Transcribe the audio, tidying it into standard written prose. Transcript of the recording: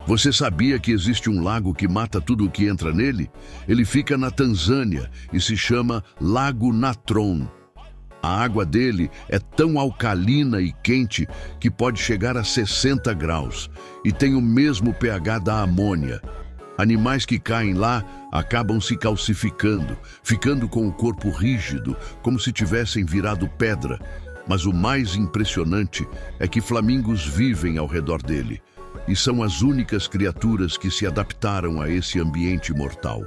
Você sabia que existe um lago que mata tudo o que entra nele? Ele fica na Tanzânia e se chama Lago Natron. A água dele é tão alcalina e quente que pode chegar a 60 graus e tem o mesmo pH da amônia. Animais que caem lá acabam se calcificando, ficando com o corpo rígido, como se tivessem virado pedra. Mas o mais impressionante é que flamingos vivem ao redor dele e são as únicas criaturas que se adaptaram a esse ambiente mortal.